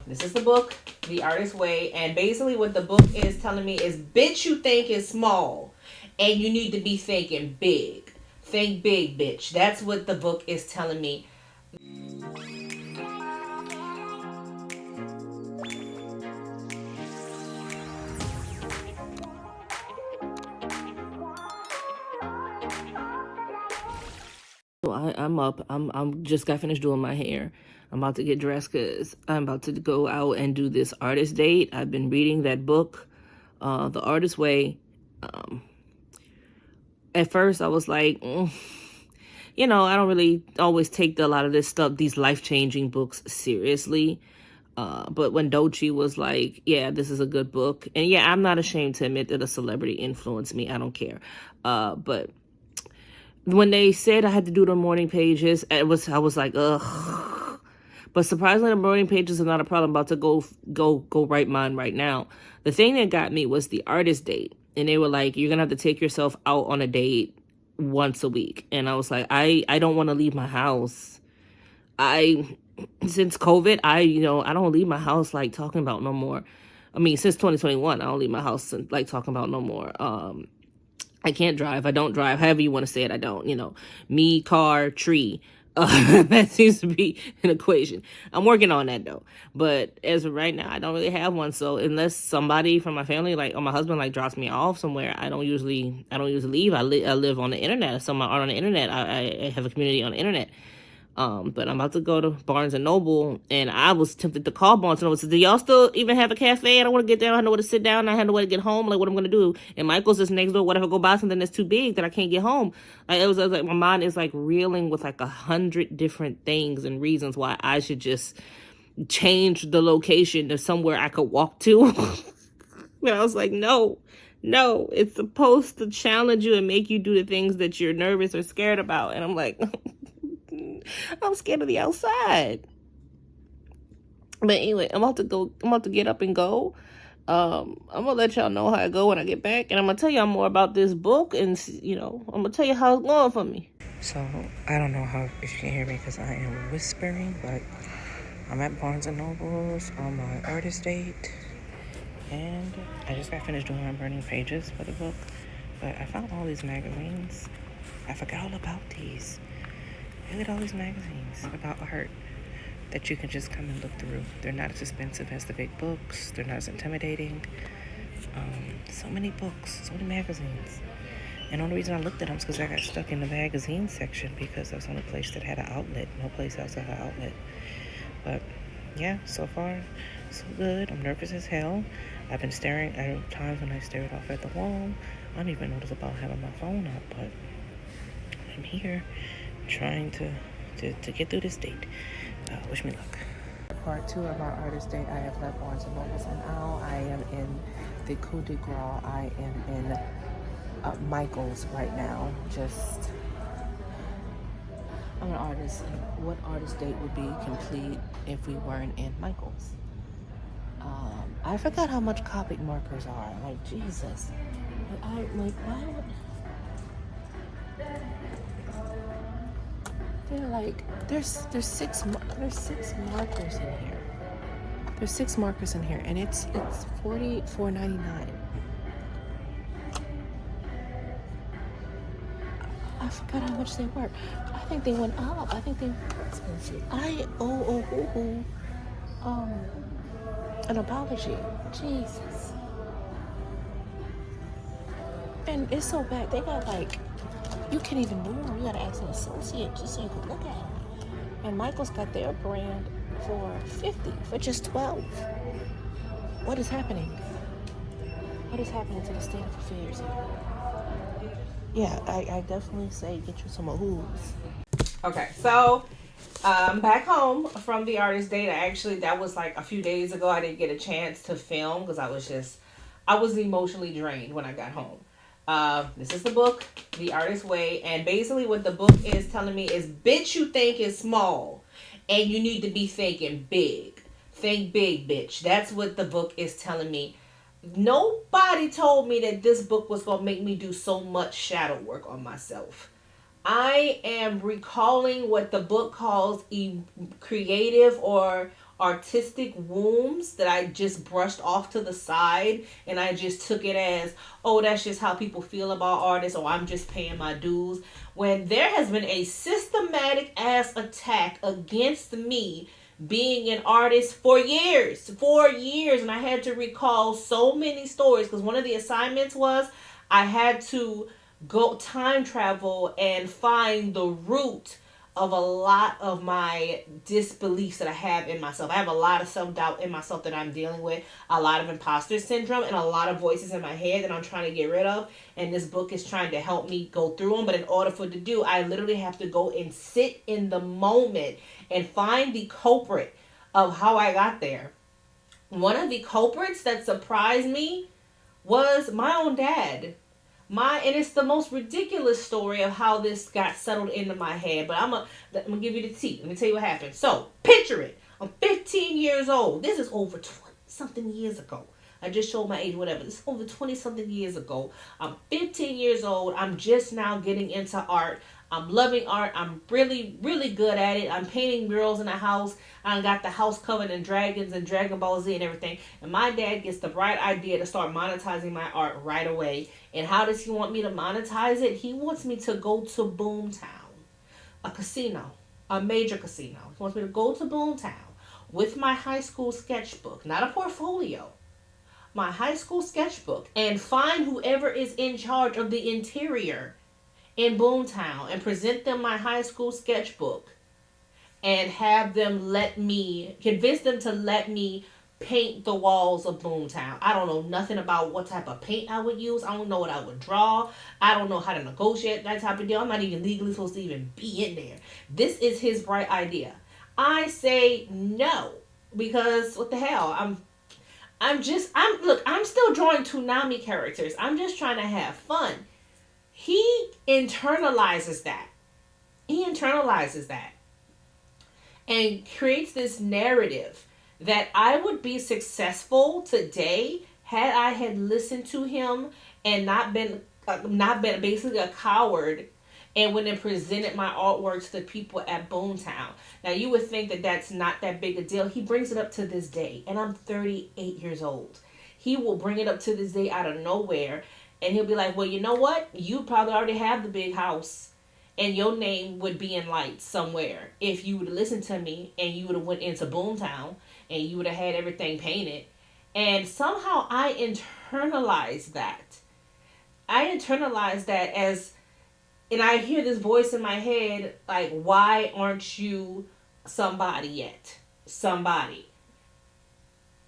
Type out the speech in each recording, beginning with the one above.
This is the book, The Artist's Way. And basically what the book is telling me is, bitch, you think is small. And you need to be thinking big. Think big, bitch. That's what the book is telling me. So I'm up. I'm just got finished doing my hair. I'm about to get dressed because I'm about to go out and do this artist date. I've been reading that book, The Artist's Way. Um, at first, I was like, I don't really always take a lot of this stuff, these life-changing books, seriously. But when Dochi was like, yeah, this is a good book. And yeah, I'm not ashamed to admit that a celebrity influenced me. I don't care. But when they said I had to do the morning pages, I was like, ugh. But surprisingly, the morning pages are not a problem. I'm about to go write mine right now. The thing that got me was the artist date. And they were like, you're going to have to take yourself out on a date once a week. And I was like, I don't want to leave my house. Since COVID, I don't leave my house like talking about no more. I mean, since 2021, I don't leave my house like talking about no more. I can't drive. I don't drive. However you want to say it, I don't. Me, car, tree. That seems to be an equation. I'm working on that though. But as of right now, I don't really have one. So unless somebody from my family, like, or my husband, like, drops me off somewhere, I don't usually leave. I live on the internet. Some are on the internet. I have a community on the internet. But I'm about to go to Barnes and Noble, and I was tempted to call Barnes and Noble. So, do y'all still even have a cafe? I don't want to get there. I don't know where to sit down. I have no way to get home. Like, what I'm gonna do? And Michael's just next door. What if I go buy something that's too big that I can't get home? Like, I was like, my mind is like reeling with like 100 different things and reasons why I should just change the location to somewhere I could walk to. But I was like, no, it's supposed to challenge you and make you do the things that you're nervous or scared about. And I'm like, I'm scared of the outside. But anyway, I'm about to get up and go. I'm gonna let y'all know how I go when I get back, and I'm gonna tell y'all more about this book, and I'm gonna tell you how it's going for me. So I don't know if you can hear me because I am whispering, but I'm at Barnes and Nobles on my artist date, and I just got finished doing my burning pages for the book. But I found all these magazines. I forgot all about these. Look at all these magazines about art that you can just come and look through. They're not as expensive as the big books. They're not as intimidating. So many books, so many magazines. And the only reason I looked at them is because I got stuck in the magazine section because that was the only place that had an outlet. No place else had an outlet. But yeah, so far, so good. I'm nervous as hell. I've been staring at times when I stared off at the wall. I don't even notice about having my phone up, but I'm here trying to get through this date. Wish me luck. Part 2 of our artist date. I have left Barnes and Nobles, and now I am in the coup de grace. I am in Michael's right now. I'm an artist, and what artist date would be complete if we weren't in Michael's? I forgot how much Copic markers are. Like, Jesus. Why would... They're like, there's six markers in here. There's 6 markers in here, and it's $44.99. I forgot how much they were. I think they went up. I think they were expensive. I owe an apology. Jesus. And it's so bad. They got like, you can't even move them. You gotta ask an associate just so you can look at them. And Michael's got their brand for $50 for just $12. What is happening? What is happening to the state of affairs here? Yeah, I definitely say get you some Who's. Okay, so back home from the artist date. That was like a few days ago. I didn't get a chance to film because I was emotionally drained when I got home. This is the book, The Artist's Way, and basically what the book is telling me is, bitch, you think is small, and you need to be thinking big. Think big, bitch. That's what the book is telling me. Nobody told me that this book was going to make me do so much shadow work on myself. I am recalling what the book calls creative or artistic wounds that I just brushed off to the side, and I just took it as, oh, that's just how people feel about artists, or I'm just paying my dues. When there has been a systematic ass attack against me being an artist for years, and I had to recall so many stories because one of the assignments was I had to go time travel and find the root of a lot of my disbeliefs that I have in myself. I have a lot of self-doubt in myself that I'm dealing with, a lot of imposter syndrome, and a lot of voices in my head that I'm trying to get rid of. And this book is trying to help me go through them. But in order for it to do, I literally have to go and sit in the moment and find the culprit of how I got there. One of the culprits that surprised me was my own dad. And it's the most ridiculous story of how this got settled into my head. But I'm gonna give you the tea. Let me tell you what happened. So picture it. I'm 15 years old. This is over 20 something years ago. I just showed my age, whatever. This is over 20 something years ago. I'm 15 years old. I'm just now getting into art. I'm loving art. I'm really, really good at it. I'm painting murals in the house. I got the house covered in dragons and Dragon Ball Z and everything. And my dad gets the bright idea to start monetizing my art right away. And how does he want me to monetize it? He wants me to go to Boomtown, a casino, a major casino. He wants me to go to Boomtown with my high school sketchbook, not a portfolio, my high school sketchbook, and find whoever is in charge of the interior in Boomtown and present them my high school sketchbook and have them convince them to let me paint the walls of Boomtown. I don't know nothing about what type of paint I would use. I don't know what I would draw. I don't know how to negotiate that type of deal. I'm not even legally supposed to even be in there. This is his bright idea. I say no because what the hell? I'm still drawing Toonami characters. I'm just trying to have fun. He internalizes that. He internalizes that and creates this narrative that I would be successful today had I had listened to him and not been basically a coward and when it presented my artwork to the people at Boomtown. Now you would think that that's not that big a deal. He brings it up to this day, and I'm 38 years old. He will bring it up to this day out of nowhere, and he'll be like, well, you know what? You probably already have the big house, and your name would be in lights somewhere if you would have listened to me and you would have went into Boomtown and you would have had everything painted. And somehow I internalized that. And I hear this voice in my head like, why aren't you somebody yet? Somebody.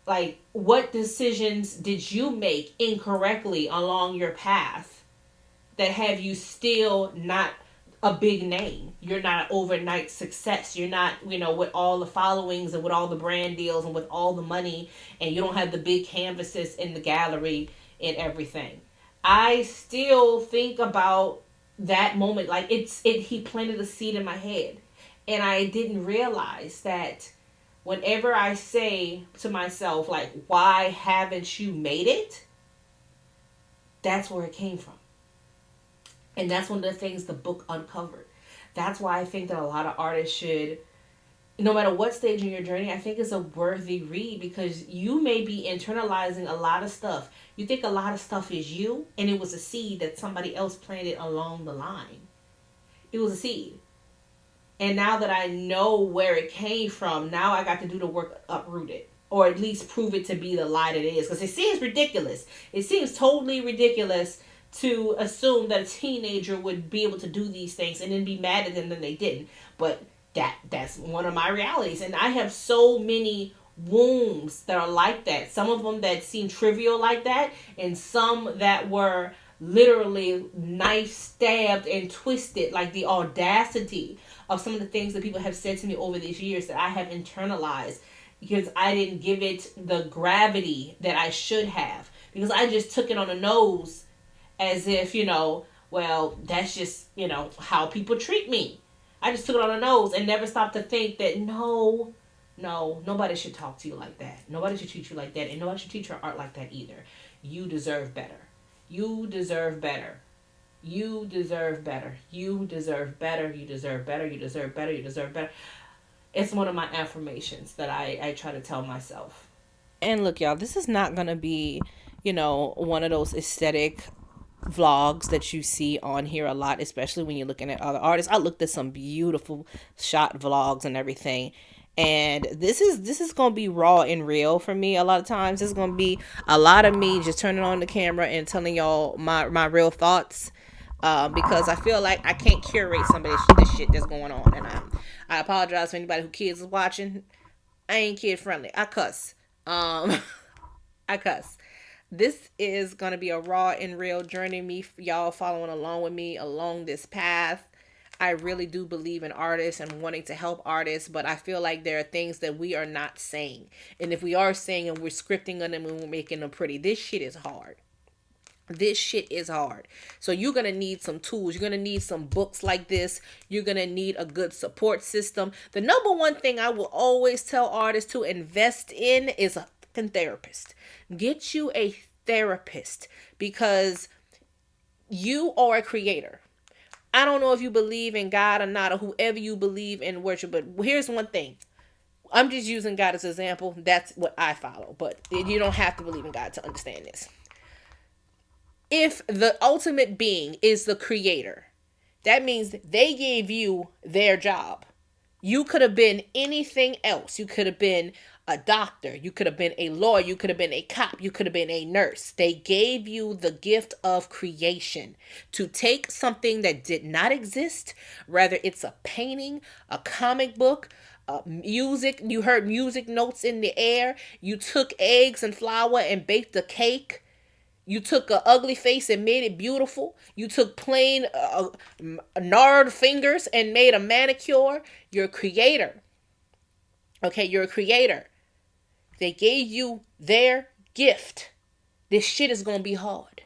Like, what decisions did you make incorrectly along your path that have you still not a big name? You're not an overnight success. You're not, with all the followings and with all the brand deals and with all the money, and you don't have the big canvases in the gallery and everything. I still think about that moment like he planted a seed in my head, and I didn't realize that whenever I say to myself like, why haven't you made it, that's where it came from. And that's one of the things the book uncovered. That's why I think that a lot of artists should, no matter what stage in your journey, I think it's a worthy read, because you may be internalizing a lot of stuff. You think a lot of stuff is you, and it was a seed that somebody else planted along the line. It was a seed. And now that I know where it came from, now I got to do the work to uproot it. Or at least prove it to be the lie that it is. Because it seems ridiculous. It seems totally ridiculous to assume that a teenager would be able to do these things and then be mad at them that they didn't. But that's one of my realities. And I have so many wounds that are like that. Some of them that seem trivial like that, and some that were literally knife stabbed and twisted, like the audacity of some of the things that people have said to me over these years that I have internalized because I didn't give it the gravity that I should have, because I just took it on the nose as if, well, that's just, how people treat me. I just took it on the nose and never stopped to think that no, nobody should talk to you like that. Nobody should treat you like that, and nobody should treat your art like that either. You deserve better. You deserve better. You deserve better. You deserve better. You deserve better. You deserve better. You deserve better. It's one of my affirmations that I try to tell myself. And look, y'all, this is not going to be, one of those aesthetic vlogs that you see on here a lot, especially when you're looking at other artists. I looked at some beautiful shot vlogs and everything. And this is gonna be raw and real for me. A lot of times it's gonna be a lot of me just turning on the camera and telling y'all my real thoughts. Because I feel like I can't curate some of this shit that's going on. And I apologize for anybody who kids is watching. I ain't kid friendly. I cuss. I cuss. This is going to be a raw and real journey. Me, y'all following along with me along this path. I really do believe in artists and wanting to help artists, but I feel like there are things that we are not saying. And if we are saying and we're scripting them and we're making them pretty, this shit is hard. This shit is hard. So you're going to need some tools. You're going to need some books like this. You're going to need a good support system. The number one thing I will always tell artists to invest in is a fucking therapist. Get you a therapist, because you are a creator. I don't know if you believe in God or not, or whoever you believe in worship, but here's one thing. I'm just using God as an example. That's what I follow, but you don't have to believe in God to understand this. If the ultimate being is the creator, that means they gave you their job. You could have been anything else. You could have been a doctor. You could have been a lawyer. You could have been a cop. You could have been a nurse. They gave you the gift of creation to take something that did not exist, whether it's a painting, a comic book, music. You heard music notes in the air. You took eggs and flour and baked a cake. You took an ugly face and made it beautiful. You took plain gnarled fingers and made a manicure. You're a creator. Okay, you're a creator. They gave you their gift. This shit is going to be hard.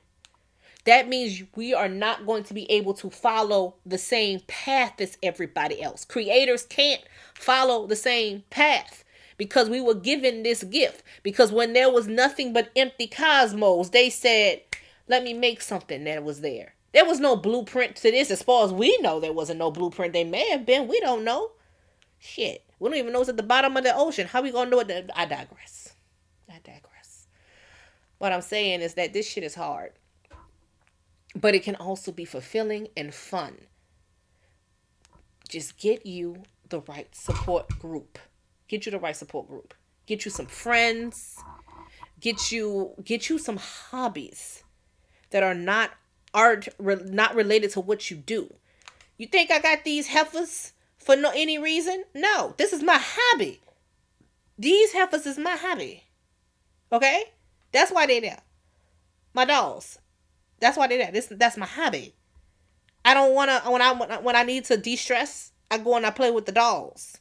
That means we are not going to be able to follow the same path as everybody else. Creators can't follow the same path, because we were given this gift. Because when there was nothing but empty cosmos, they said, let me make something that was there. There was no blueprint to this. As far as we know, there wasn't no blueprint. They may have been. We don't know. Shit. We don't even know what's at the bottom of the ocean. How we going to know it? I digress. What I'm saying is that this shit is hard. But it can also be fulfilling and fun. Just get you the right support group. Get you the right support group. Get you some friends. Get you some hobbies that are not not related to what you do. You think I got these heifers for no any reason? No, this is my hobby. These heifers is my hobby. Okay? That's why they there. My dolls. That's why they there. That's my hobby. I don't want to when I need to de-stress, I go and I play with the dolls.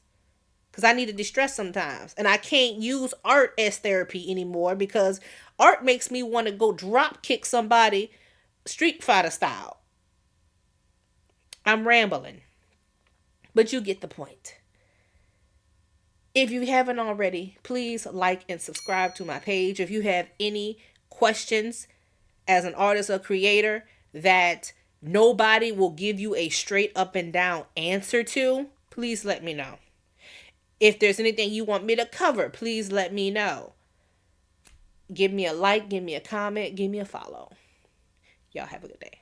Because I need to de-stress sometimes. And I can't use art as therapy anymore, because art makes me want to go drop kick somebody Street Fighter style. I'm rambling. But you get the point. If you haven't already, please like and subscribe to my page. If you have any questions as an artist or creator that nobody will give you a straight up and down answer to, please let me know. If there's anything you want me to cover, please let me know. Give me a like, give me a comment, give me a follow. Y'all have a good day.